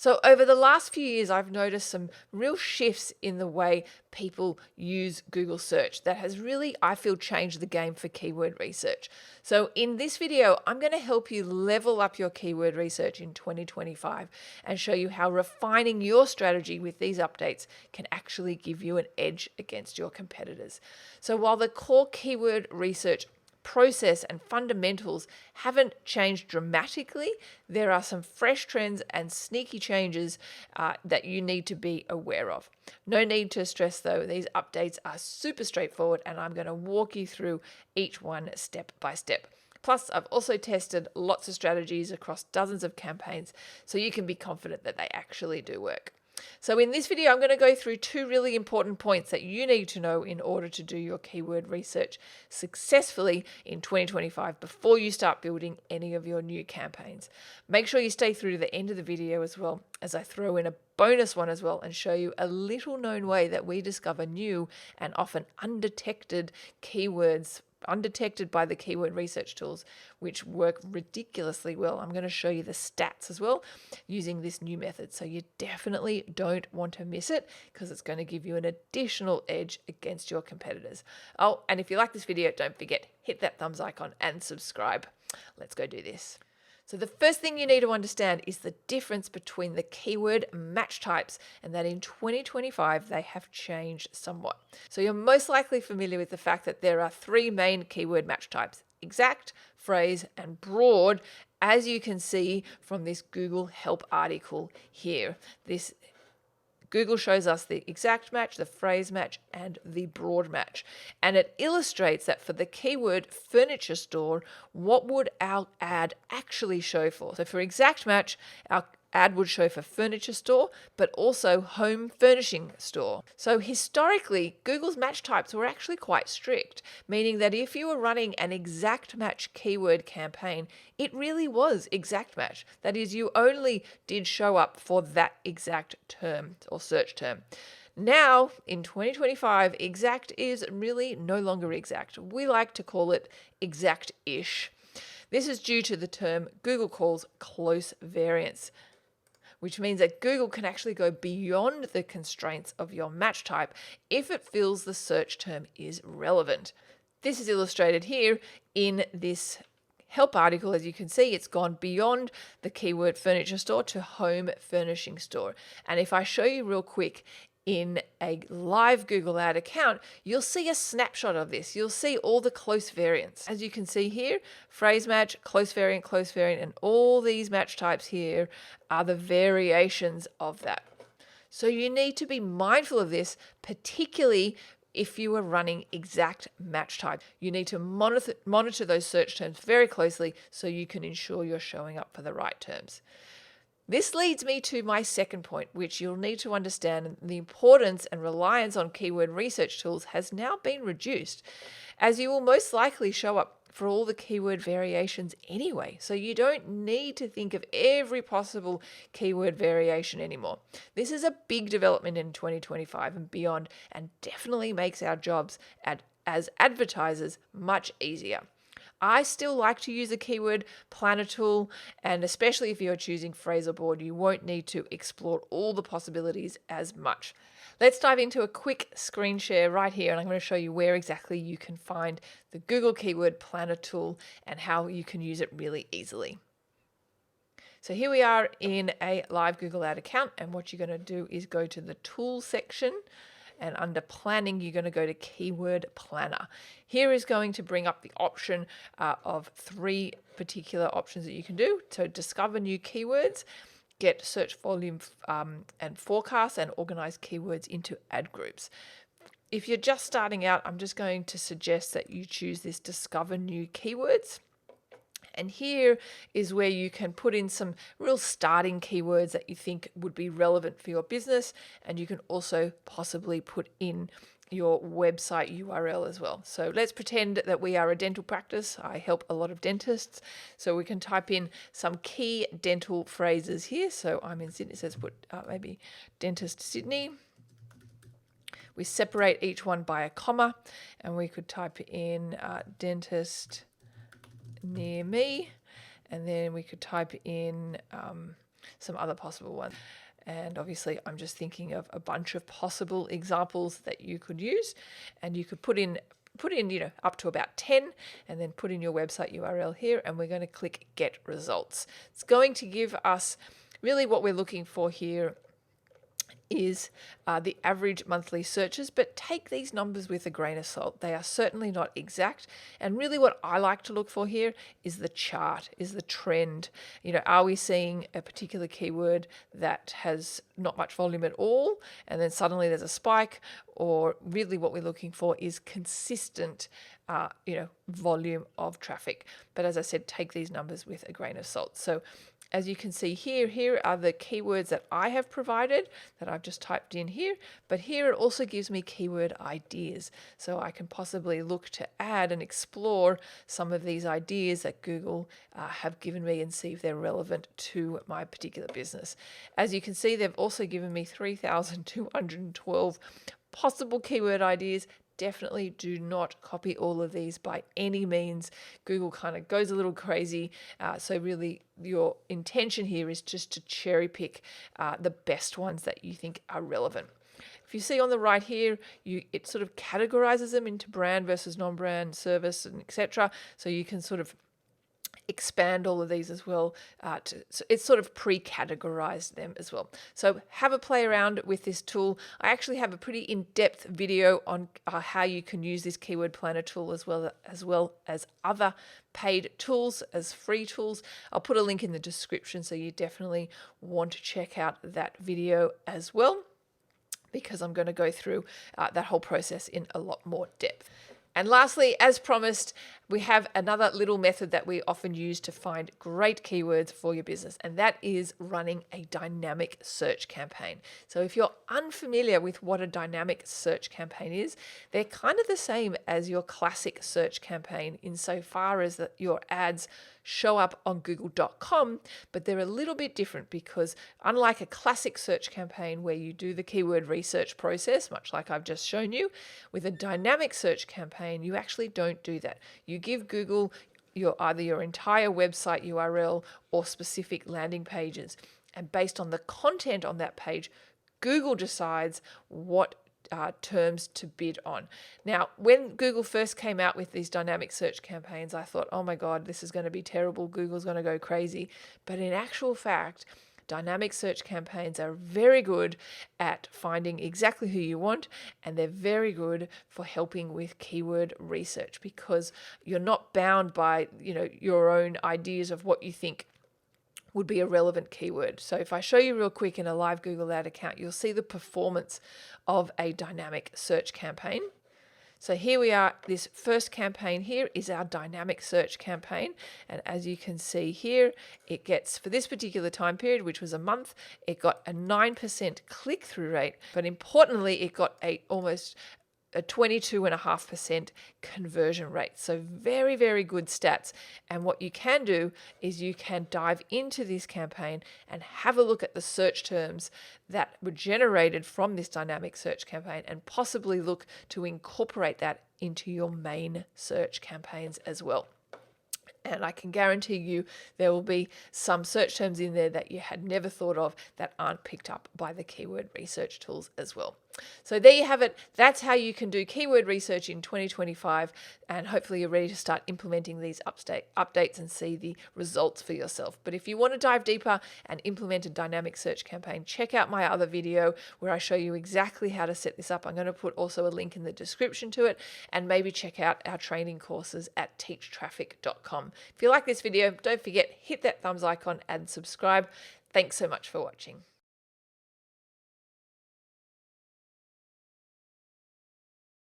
So over the last few years, I've noticed some real shifts in the way people use Google search that has really, I feel, changed the game for keyword research. So in this video, I'm going to help you level up your keyword research in 2025 and show you how refining your strategy with these updates can actually give you an edge against your competitors. So while the core keyword research process and fundamentals haven't changed dramatically, there are some fresh trends and sneaky changes that you need to be aware of. No need to stress though, these updates are super straightforward and I'm going to walk you through each one step by step. Plus, I've also tested lots of strategies across dozens of campaigns, so you can be confident that they actually do work. So in this video, I'm going to go through two really important points that you need to know in order to do your keyword research successfully in 2025 before you start building any of your new campaigns. Make sure you stay through to the end of the video as well, as I throw in a bonus one as well and show you a little known way that we discover new and often undetected keywords undetected by the keyword research tools, which work ridiculously well. I'm going to show you the stats as well using this new method. So you definitely don't want to miss it because it's going to give you an additional edge against your competitors. Oh, and if you like this video, don't forget, hit that thumbs icon and subscribe. Let's go do this. So the first thing you need to understand is the difference between the keyword match types and that in 2025 they have changed somewhat. So you're most likely familiar with the fact that there are three main keyword match types: exact, phrase, and broad, as you can see from this Google help article here. Google shows us the exact match, the phrase match, and the broad match. And it illustrates that for the keyword furniture store, what would our ad actually show for? So for exact match, our ad would show for furniture store, but also home furnishing store. So historically, Google's match types were actually quite strict, meaning that if you were running an exact match keyword campaign, it really was exact match. That is, you only did show up for that exact term or search term. Now, in 2025, exact is really no longer exact. We like to call it exact-ish. This is due to the term Google calls close variance, which means that Google can actually go beyond the constraints of your match type if it feels the search term is relevant. This is illustrated here in this help article. As you can see, it's gone beyond the keyword furniture store to home furnishing store. And if I show you real quick, in a live Google ad account, you'll see a snapshot of this. You'll see all the close variants. As you can see here, phrase match, close variant, and all these match types here are the variations of that. So you need to be mindful of this, particularly if you are running exact match type. You need to monitor those search terms very closely so you can ensure you're showing up for the right terms. This leads me to my second point, which you'll need to understand: the importance and reliance on keyword research tools has now been reduced, as you will most likely show up for all the keyword variations anyway. So you don't need to think of every possible keyword variation anymore. This is a big development in 2025 and beyond, and definitely makes our jobs as advertisers much easier. I still like to use a keyword planner tool, and especially if you're choosing phrase or broad, you won't need to explore all the possibilities as much. Let's dive into a quick screen share right here, and I'm going to show you where exactly you can find the Google Keyword Planner tool and how you can use it really easily. So here we are in a live Google ad account, and what you're going to do is go to the Tools section. And under planning, you're going to go to Keyword Planner. Here is going to bring up the option of three particular options that you can do. So discover new keywords, get search volume and forecast, and organize keywords into ad groups. If you're just starting out, I'm just going to suggest that you choose this discover new keywords. And here is where you can put in some real starting keywords that you think would be relevant for your business. And you can also possibly put in your website URL as well. So let's pretend that we are a dental practice. I help a lot of dentists. So we can type in some key dental phrases here. So I'm in Sydney, so let's put maybe Dentist Sydney. We separate each one by a comma, and we could type in dentist near me, and then we could type in some other possible ones. And obviously I'm just thinking of a bunch of possible examples that you could use, and you could put in up to about 10, and then put in your website URL here, and we're going to click get results. It's going to give us really what we're looking for here is the average monthly searches, but take these numbers with a grain of salt. They are certainly not exact. And really what I like to look for here is the chart, is the trend. Are we seeing a particular keyword that has not much volume at all, and then suddenly there's a spike? Or really what we're looking for is consistent volume of traffic. But as I said, take these numbers with a grain of salt. So as you can see here are the keywords that I have provided that I've just typed in here, but here it also gives me keyword ideas. So I can possibly look to add and explore some of these ideas that Google have given me and see if they're relevant to my particular business. As you can see, they've also given me 3,212 possible keyword ideas. Definitely do not copy all of these by any means. Google kind of goes a little crazy. So really your intention here is just to cherry pick the best ones that you think are relevant. If you see on the right here, it sort of categorizes them into brand versus non-brand, service, and etc. So you can sort of expand all of these as well. So it's sort of pre-categorized them as well. So have a play around with this tool. I actually have a pretty in-depth video on how you can use this keyword planner tool as well as other paid tools as free tools. I'll put a link in the description, so you definitely want to check out that video as well, because I'm going to go through that whole process in a lot more depth. And lastly, as promised, we have another little method that we often use to find great keywords for your business, and that is running a dynamic search campaign. So if you're unfamiliar with what a dynamic search campaign is, they're kind of the same as your classic search campaign insofar as that your ads show up on google.com, but they're a little bit different because unlike a classic search campaign where you do the keyword research process, much like I've just shown you, with a dynamic search campaign, you actually don't do that. You give Google either your entire website URL or specific landing pages. And based on the content on that page, Google decides what terms to bid on. Now, when Google first came out with these dynamic search campaigns, I thought, oh my God, this is going to be terrible. Google's going to go crazy. But in actual fact, dynamic search campaigns are very good at finding exactly who you want, and they're very good for helping with keyword research because you're not bound by, your own ideas of what you think would be a relevant keyword. So if I show you real quick in a live Google ad account, you'll see the performance of a dynamic search campaign. So here we are. This first campaign here is our dynamic search campaign. And as you can see here, it gets, for this particular time period, which was a month, it got a 9% click-through rate. But importantly, it got almost a 22.5% conversion rate. So very, very good stats. And what you can do is you can dive into this campaign and have a look at the search terms that were generated from this dynamic search campaign and possibly look to incorporate that into your main search campaigns as well. And I can guarantee you there will be some search terms in there that you had never thought of that aren't picked up by the keyword research tools as well. So there you have it. That's how you can do keyword research in 2025. And hopefully you're ready to start implementing these updates and see the results for yourself. But if you want to dive deeper and implement a dynamic search campaign, check out my other video where I show you exactly how to set this up. I'm going to put also a link in the description to it, and maybe check out our training courses at teachtraffic.com. If you like this video, don't forget, hit that thumbs icon and subscribe. Thanks so much for watching.